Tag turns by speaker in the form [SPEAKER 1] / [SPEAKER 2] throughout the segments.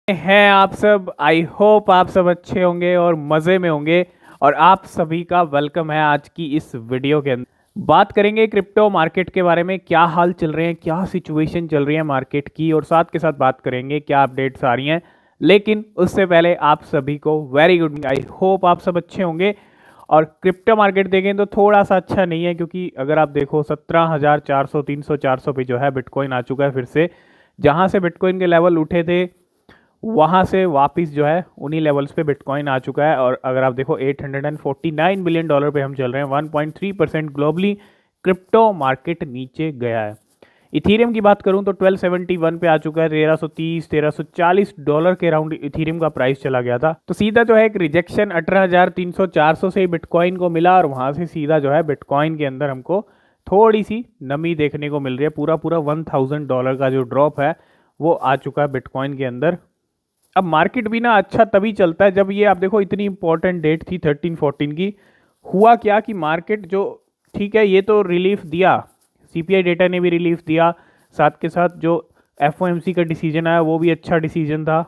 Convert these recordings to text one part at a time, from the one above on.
[SPEAKER 1] हैं आप सब। आई होप आप सब अच्छे होंगे और मज़े में होंगे। और आप सभी का वेलकम है आज की इस वीडियो के अंदर। बात करेंगे क्रिप्टो मार्केट के बारे में, क्या हाल चल रहे हैं, क्या सिचुएशन चल रही है मार्केट की, और साथ के साथ बात करेंगे क्या अपडेट्स आ रही हैं। लेकिन उससे पहले आप सभी को वेरी गुड, आई होप आप सब अच्छे होंगे। और क्रिप्टो मार्केट देखें तो थोड़ा सा अच्छा नहीं है, क्योंकि अगर आप देखो 17,400 300 400 पे जो है बिटकॉइन आ चुका है फिर से। जहाँ से बिटकॉइन के लेवल उठे थे वहाँ से वापस जो है उन्हीं लेवल्स पे बिटकॉइन आ चुका है। और अगर आप देखो $849 बिलियन पे हम चल रहे हैं। 1.3% ग्लोबली क्रिप्टो मार्केट नीचे गया है। इथीरियम की बात करूं तो 1271 पे आ चुका है। 1330 $1340 के राउंड इथीरियम का प्राइस चला गया था। तो सीधा जो है एक रिजेक्शन 18,300 400 से बिटकॉइन को मिला, और वहां से सीधा जो है बिटकॉइन के अंदर हमको थोड़ी सी नमी देखने को मिल रही है। पूरा पूरा $1,000 का जो ड्रॉप है वो आ चुका है बिटकॉइन के अंदर। अब मार्केट भी ना अच्छा तभी चलता है जब ये आप देखो इतनी इंपॉर्टेंट डेट थी 13-14 की। हुआ क्या कि मार्केट जो, ठीक है ये तो रिलीफ दिया, सीपीआई डेटा ने भी रिलीफ दिया, साथ के साथ जो एफओएमसी का डिसीजन आया वो भी अच्छा डिसीजन था।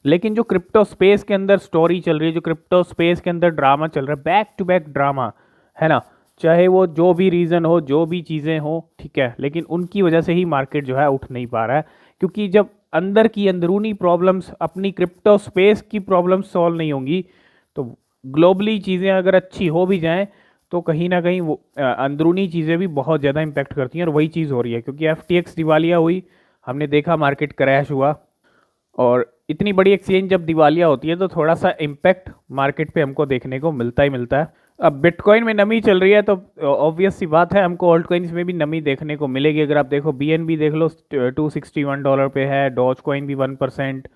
[SPEAKER 1] लेकिन जो क्रिप्टो स्पेस के अंदर स्टोरी चल रही है, जो क्रिप्टो स्पेस के अंदर ड्रामा चल रहा है, बैक टू बैक ड्रामा है ना, चाहे वो जो भी रीज़न हो, जो भी चीज़ें हो, ठीक है, लेकिन उनकी वजह से ही मार्केट जो है उठ नहीं पा रहा है। क्योंकि जब अंदर की अंदरूनी प्रॉब्लम्स, अपनी क्रिप्टो स्पेस की प्रॉब्लम्स सॉल्व नहीं होंगी, तो ग्लोबली चीज़ें अगर अच्छी हो भी जाएं तो कहीं ना कहीं वो अंदरूनी चीज़ें भी बहुत ज़्यादा इम्पेक्ट करती हैं। और वही चीज़ हो रही है, क्योंकि एफटीएक्स दिवालिया हुई, हमने देखा मार्केट क्रैश हुआ। और इतनी बड़ी एक्सचेंज जब दिवालिया होती है तो थोड़ा सा इम्पैक्ट मार्केट पे हमको देखने को मिलता ही मिलता है। अब बिटकॉइन में नमी चल रही है तो ऑब्वियस सी बात है हमको ऑल्ट कॉइन्स में भी नमी देखने को मिलेगी। अगर आप देखो बीएनबी देख लो, $261 पे है। डॉज कॉइन भी 1%,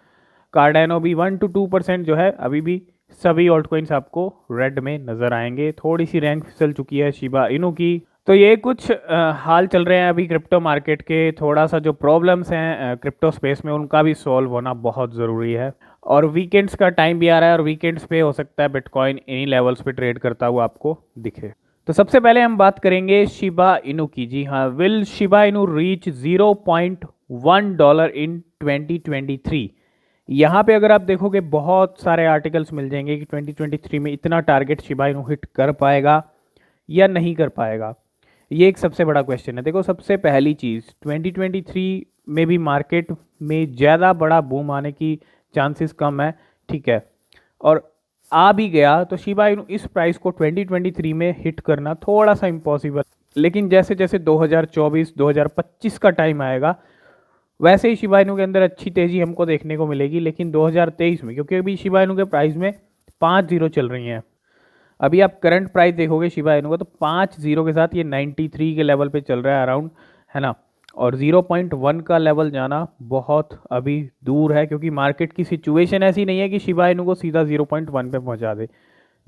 [SPEAKER 1] कार्डानो भी 1 to 2% जो है। अभी भी सभी ऑल्ट कॉइन्स आपको रेड में नज़र आएंगे। थोड़ी सी रैंक फिसल चुकी है शिबा इनू की। तो ये कुछ हाल चल रहे हैं अभी क्रिप्टो मार्केट के। थोड़ा सा जो प्रॉब्लम्स हैं क्रिप्टो स्पेस में, उनका भी सॉल्व होना बहुत ज़रूरी है। और वीकेंड्स का टाइम भी आ रहा है, और वीकेंड्स पे हो सकता है बिटकॉइन इन्हीं लेवल्स पे ट्रेड करता हुआ आपको दिखे। तो सबसे पहले हम बात करेंगे शिबा इनू की। जी हाँ, विल शिबा इनू रीच $0.1 इन 2023? यहाँ पे अगर आप देखोगे बहुत सारे आर्टिकल्स मिल जाएंगे कि 2023 में इतना टारगेट शिबा इनू हिट कर पाएगा या नहीं कर पाएगा। ये एक सबसे बड़ा क्वेश्चन है। देखो, सबसे पहली चीज़, 2023 में भी मार्केट में ज़्यादा बड़ा बूम आने की चांसेस कम है, ठीक है। और आ भी गया तो शिबा इनू इस प्राइस को 2023 में हिट करना थोड़ा सा इम्पॉसिबल। लेकिन जैसे जैसे 2024 2025 का टाइम आएगा, वैसे ही शिबा इनू के अंदर अच्छी तेज़ी हमको देखने को मिलेगी। लेकिन 2023 में, क्योंकि अभी शिबा इनू के प्राइस में 5 जीरो चल रही हैं। अभी आप करंट प्राइस देखोगे शिबा इनू का तो 5 जीरो के साथ ये 93 के लेवल पे चल रहा है अराउंड, है ना। और 0.1 का लेवल जाना बहुत अभी दूर है, क्योंकि मार्केट की सिचुएशन ऐसी नहीं है कि शिबा इनू को सीधा 0.1 पे पहुंचा दे।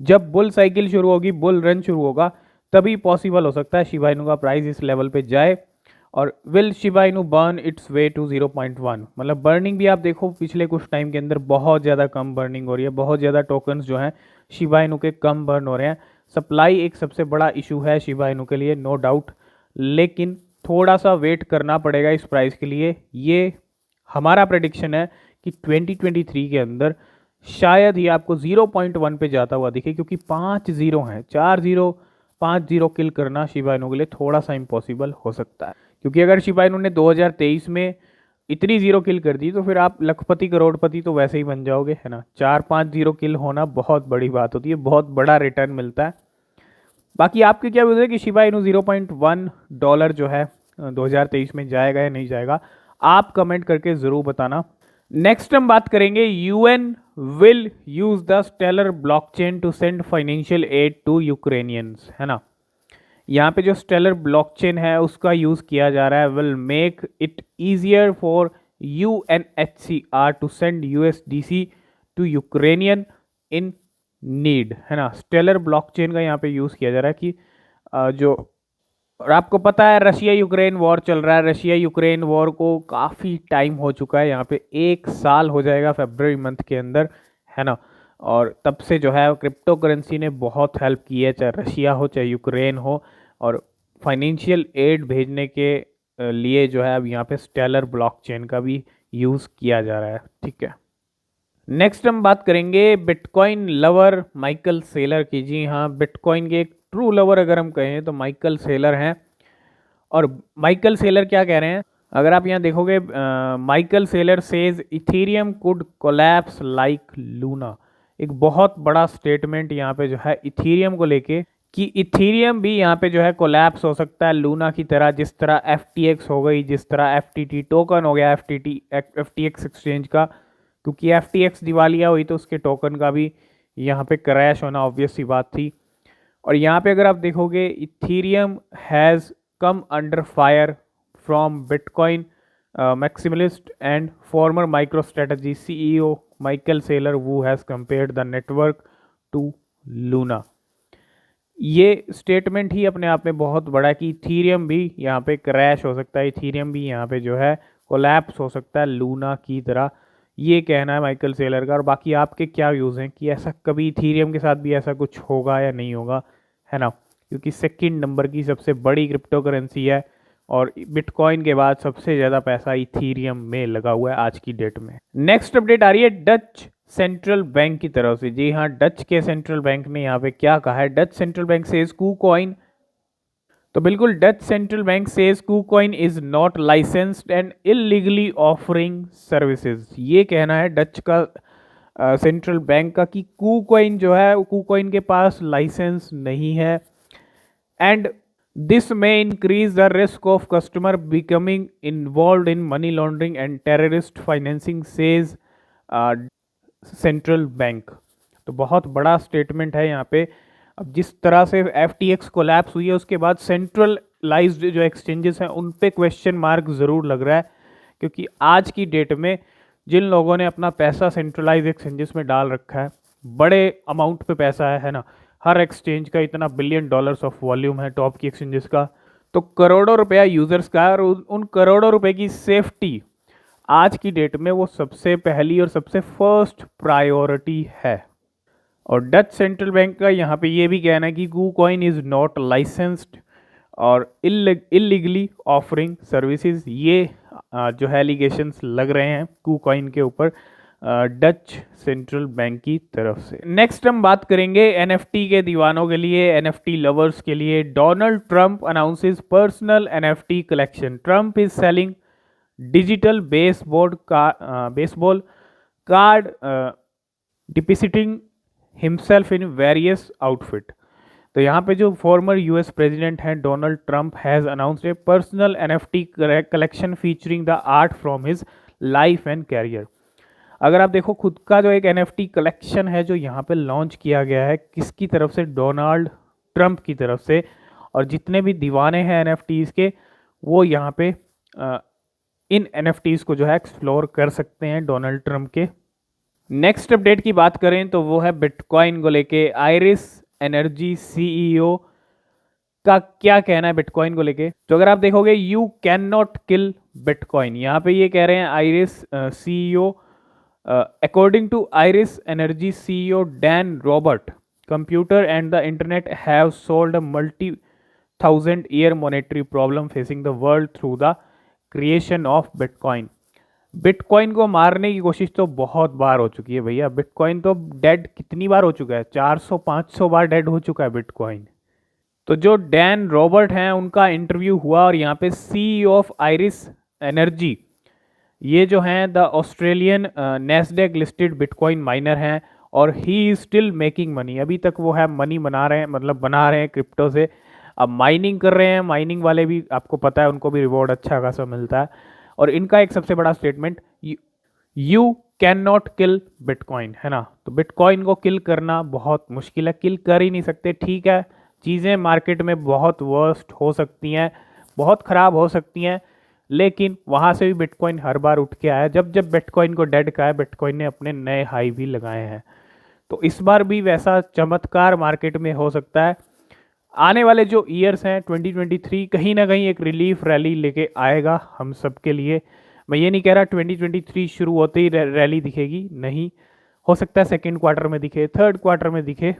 [SPEAKER 1] जब बुल साइकिल शुरू होगी, बुल रन शुरू होगा, तभी पॉसिबल हो सकता है शिबा इनू का प्राइस इस लेवल पे जाए। और will Shiba Inu burn its way to 0.1? मतलब बर्निंग भी आप देखो पिछले कुछ टाइम के अंदर बहुत ज़्यादा कम बर्निंग हो रही है। बहुत ज़्यादा टोकन्स जो हैं शिबा इनू के कम बर्न हो रहे हैं। सप्लाई एक सबसे बड़ा इशू है शिबा इनू के लिए, नो डाउट। लेकिन थोड़ा सा वेट करना पड़ेगा इस प्राइस के लिए। ये हमारा प्रेडिक्शन है कि 2023 के अंदर शायद ही आपको 0.1 पे जाता हुआ दिखे, क्योंकि 5 जीरो हैं, 4 जीरो 5 जीरो किल करना शिबा इनू के लिए थोड़ा सा इम्पॉसिबल हो सकता है। क्योंकि अगर शिबा इनू ने 2023 में इतनी जीरो किल कर दी तो फिर आप लखपति करोड़पति तो वैसे ही बन जाओगे, है ना। 4-5 जीरो किल होना बहुत बड़ी बात होती है, बहुत बड़ा रिटर्न मिलता है। बाकी आपके क्या व्यूज़ है कि शिबा इनू $0.1 जो है 2023 में जाएगा या नहीं जाएगा, आप कमेंट करके ज़रूर बताना। नेक्स्ट हम बात करेंगे UN will use the Stellar blockchain to send financial aid to Ukrainians, है ना। यहाँ पे जो स्टेलर ब्लॉकचेन है उसका यूज़ किया जा रहा है। Will make it easier for UNHCR to send USDC to Ukrainian in need, है ना। स्टेलर ब्लॉकचेन का यहाँ पे यूज़ किया जा रहा है कि जो, और आपको पता है रशिया यूक्रेन वॉर चल रहा है। रशिया यूक्रेन वॉर को काफ़ी टाइम हो चुका है, यहाँ पे 1 साल हो जाएगा फरवरी मंथ के अंदर, है ना। और तब से जो है क्रिप्टो करेंसी ने बहुत हेल्प की है, चाहे रशिया हो चाहे यूक्रेन हो। और फाइनेंशियल एड भेजने के लिए जो है अब यहाँ पे स्टेलर ब्लॉकचेन का भी यूज़ किया जा रहा है, ठीक है। नेक्स्ट हम बात करेंगे बिटकॉइन लवर माइकल सेलर की। जी हाँ, बिटकॉइन के एक ट्रू लवर अगर हम कहें तो माइकल सेलर हैं। और माइकल सेलर क्या कह रहे हैं, अगर आप यहाँ देखोगे, Michael Saylor says Ethereum could collapse like Luna. एक बहुत बड़ा स्टेटमेंट यहाँ पे जो है इथेरियम को लेके, कि इथेरियम भी यहाँ पे जो है कोलैप्स हो सकता है लूना की तरह, जिस तरह FTX हो गई, जिस तरह FTT टोकन हो गया, FTX एक्सचेंज का। क्योंकि FTX दिवालिया हुई तो उसके टोकन का भी यहाँ पे क्रैश होना ऑब्वियस सी बात थी। और यहाँ पे अगर आप देखोगे, Ethereum has come under fire from Bitcoin maximalist and former MicroStrategy CEO Michael Saylor, who has compared the network to Luna। ये स्टेटमेंट ही अपने आप में बहुत बड़ा है कि इथीरियम भी यहाँ पे क्रैश हो सकता है, इथीरियम भी यहाँ पे जो है कोलैप्स हो सकता है लूना की तरह। ये कहना है माइकल सेलर का। और बाकी आपके क्या व्यूज़ हैं कि ऐसा कभी इथीरियम के साथ भी ऐसा कुछ होगा या नहीं होगा, है ना? क्योंकि सेकंड नंबर की सबसे बड़ी क्रिप्टो करेंसी है और बिटकॉइन के बाद सबसे ज़्यादा पैसा इथीरियम में लगा हुआ है आज की डेट में। नेक्स्ट अपडेट आ रही है डच सेंट्रल बैंक की तरफ से। जी हाँ, डच के सेंट्रल बैंक ने यहाँ पे क्या कहा है, Dutch central bank says KuCoin। तो बिल्कुल, Dutch central bank says KuCoin is not licensed and illegally offering services. ये कहना है डच का सेंट्रल बैंक का कि KuCoin जो है, KuCoin के पास लाइसेंस नहीं है and this may increase the risk of customer becoming involved in money laundering and terrorist financing, says central bank. तो बहुत बड़ा स्टेटमेंट है यहाँ पे। अब जिस तरह से FTX कोलैप्स हुई है उसके बाद सेंट्रलाइज्ड जो एक्सचेंजेस हैं उन पे क्वेश्चन मार्क ज़रूर लग रहा है, क्योंकि आज की डेट में जिन लोगों ने अपना पैसा सेंट्रलाइज एक्सचेंजेस में डाल रखा है, बड़े अमाउंट पे पैसा है ना, हर एक्सचेंज का इतना बिलियन डॉलर्स ऑफ वॉल्यूम है टॉप की एक्सचेंजेस का, तो करोड़ों रुपया यूजर्स का, और उन करोड़ों रुपए की सेफ्टी आज की डेट में वो सबसे पहली और सबसे फर्स्ट प्रायोरिटी है। और डच सेंट्रल बैंक का यहाँ पे ये भी कहना है कि KuCoin इज नॉट लाइसेंस्ड और इलीगली ऑफरिंग सर्विसेज। ये जो है एलिगेशंस लग रहे हैं KuCoin के ऊपर डच सेंट्रल बैंक की तरफ से। नेक्स्ट हम बात करेंगे NFT के दीवानों के लिए, NFT लवर्स के लिए। Donald Trump announces personal NFT collection. Trump is selling digital baseball card depicting himself in various outfit. तो यहाँ पे जो फॉर्मर US प्रेसिडेंट हैं Donald Trump has announced a personal NFT collection featuring the art from his life and career. अगर आप देखो, खुद का जो एक NFT कलेक्शन है जो यहाँ पे लॉन्च किया गया है, किसकी तरफ से? डोनाल्ड ट्रंप की तरफ से। और जितने भी दीवाने हैं NFTs के, वो यहाँ पे इन NFTs को जो है एक्सप्लोर कर सकते हैं डोनाल्ड ट्रंप के। नेक्स्ट अपडेट की बात करें तो वो है बिटकॉइन को लेके। आइरिस एनर्जी CEO का क्या कहना है बिटकॉइन को लेके। तो अगर आप देखोगे, you can not kill bitcoin, यहाँ पे ये कह रहे हैं iris CEO। According to Iris Energy CEO Dan Robert, computer and the internet have solved a multi-thousand-year monetary problem facing the world through the creation of Bitcoin। Bitcoin को मारने की कोशिश तो बहुत बार हो चुकी है भैया। बिटकॉइन तो डेड कितनी बार हो चुका है? 400-500 बार डेड हो चुका है बिटकॉइन। तो जो डैन रॉबर्ट हैं उनका इंटरव्यू हुआ और यहाँ पे CEO ऑफ आइरिस एनर्जी, ये जो हैं the Australian Nasdaq listed bitcoin minor हैं और he is still making money. अभी तक वो है मनी बना रहे हैं, मतलब बना रहे हैं क्रिप्टो से। अब माइनिंग कर रहे हैं, माइनिंग वाले भी आपको पता है उनको भी रिवॉर्ड अच्छा खासा मिलता है। और इनका एक सबसे बड़ा statement, you can not kill bitcoin, है ना। तो बिटकॉइन को किल करना बहुत मुश्किल है, किल कर ही नहीं सकते। ठीक है, चीज़ें मार्केट में बहुत वर्स्ट हो सकती हैं, बहुत ख़राब हो सकती हैं, लेकिन वहाँ से भी बिटकॉइन हर बार उठ के आया। जब जब बिटकॉइन को डेड कहा है, बिटकॉइन ने अपने नए हाई भी लगाए हैं। तो इस बार भी वैसा चमत्कार मार्केट में हो सकता है। आने वाले जो ईयर्स हैं 2023 कहीं ना कहीं एक रिलीफ रैली लेके आएगा हम सब के लिए। मैं ये नहीं कह रहा 2023 शुरू होते ही रैली दिखेगी, नहीं, हो सकता है सेकेंड क्वार्टर में दिखे, थर्ड क्वार्टर में दिखे,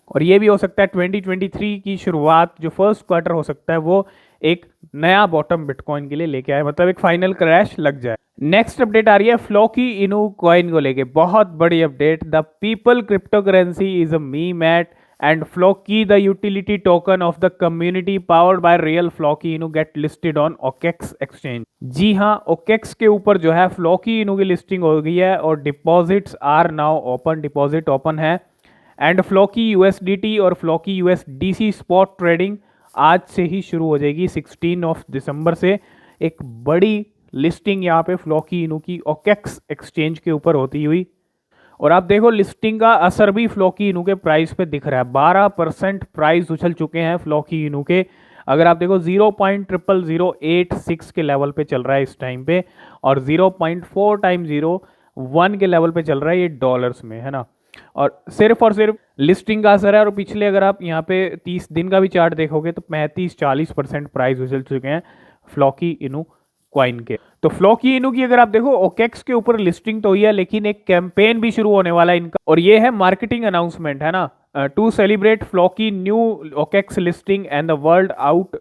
[SPEAKER 1] और ये भी हो सकता है 2023 की शुरुआत जो फर्स्ट क्वार्टर हो सकता है वो एक नया बॉटम बिटकॉइन के लिए लेके आए, मतलब एक फाइनल क्रैश लग जाए। नेक्स्ट अपडेट आ रही है फ्लोकी इनू कॉइन को लेके, बहुत बड़ी update. The people crypto currency is a meme at and Floki, the utility token of the community powered by real Floki Inu, get listed on OKEX exchange। जी हाँ, OKEX के ऊपर जो है Floki Inu की लिस्टिंग हो गई है और deposits are now open, deposit open है। एंड Floki USDT और Floki USDC स्पॉट ट्रेडिंग आज से ही शुरू हो जाएगी, 16 दिसंबर से। एक बड़ी लिस्टिंग यहाँ पे Floki Inu की OKEX एक्सचेंज के ऊपर होती हुई, और आप देखो लिस्टिंग का असर भी फ्लोकी इनू के प्राइस पे दिख रहा है। 12% प्राइस उछल चुके हैं फ्लोकी इनू के। अगर आप देखो 0.00086 के लेवल पे चल रहा है इस टाइम पे, और 0.4 टाइम 01 के लेवल पे चल रहा है, ये डॉलर्स में है ना। और सिर्फ लिस्टिंग का असर है। और पिछले अगर आप यहाँ पे 30 दिन का भी चार्ट देखोगे तो 35-40% प्राइस उछल चुके हैं फ्लोकी इनू कॉइन के। तो फ्लोकी इनू की अगर आप देखो ओकेक्स के ऊपर लिस्टिंग तो हुई है, लेकिन एक कैंपेन भी शुरू होने वाला है इनका, और ये है मार्केटिंग अनाउंसमेंट है ना। To celebrate Floki new OKX listing and the world out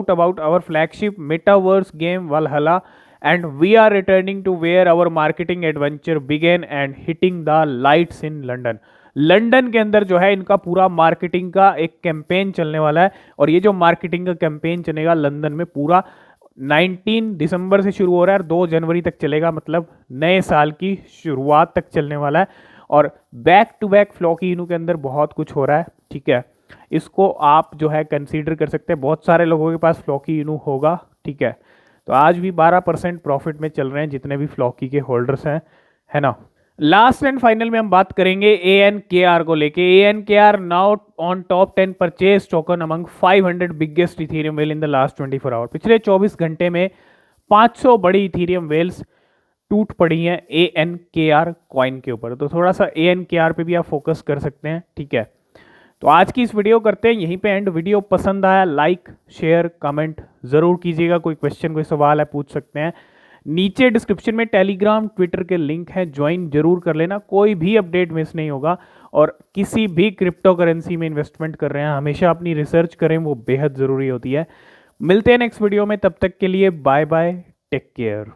[SPEAKER 1] about our flagship metaverse game Valhalla, and we are returning to where our marketing adventure begin and hitting the lights in London. London के अंदर जो है इनका पूरा marketing का एक campaign चलने वाला है, और ये जो मार्केटिंग का कैंपेन चलेगा लंदन में पूरा 19 दिसंबर से शुरू हो रहा है और 2 जनवरी तक चलेगा, मतलब नए साल की शुरुआत तक चलने वाला है। और बैक टू बैक फ्लोकी इनू के अंदर बहुत कुछ हो रहा है, ठीक है। इसको आप जो है कंसीडर कर सकते हैं, बहुत सारे लोगों के पास फ्लोकी इनू होगा, ठीक है। तो आज भी 12% प्रॉफिट में चल रहे हैं जितने भी फ्लोकी के होल्डर्स हैं, है ना। लास्ट एंड फाइनल में हम बात करेंगे ANKR को लेके। ANKR now on top 10 purchase token among 500 biggest Ethereum whale in the last 24 hour. पिछले 24 घंटे में 500 बड़ी इथेरियम वेल्स टूट पड़ी हैं ANKR कॉइन के ऊपर। तो थोड़ा सा ANKR पे भी आप फोकस कर सकते हैं, ठीक है। तो आज की इस वीडियो करते हैं यहीं पे एंड। वीडियो पसंद आया लाइक शेयर कमेंट ज़रूर कीजिएगा। कोई क्वेश्चन कोई सवाल है पूछ सकते हैं। नीचे डिस्क्रिप्शन में टेलीग्राम ट्विटर के लिंक है, ज्वाइन जरूर कर लेना, कोई भी अपडेट मिस नहीं होगा। और किसी भी क्रिप्टो करेंसी में इन्वेस्टमेंट कर रहे हैं हमेशा अपनी रिसर्च करें, वो बेहद ज़रूरी होती है। मिलते हैं नेक्स्ट वीडियो में, तब तक के लिए बाय बाय, टेक केयर।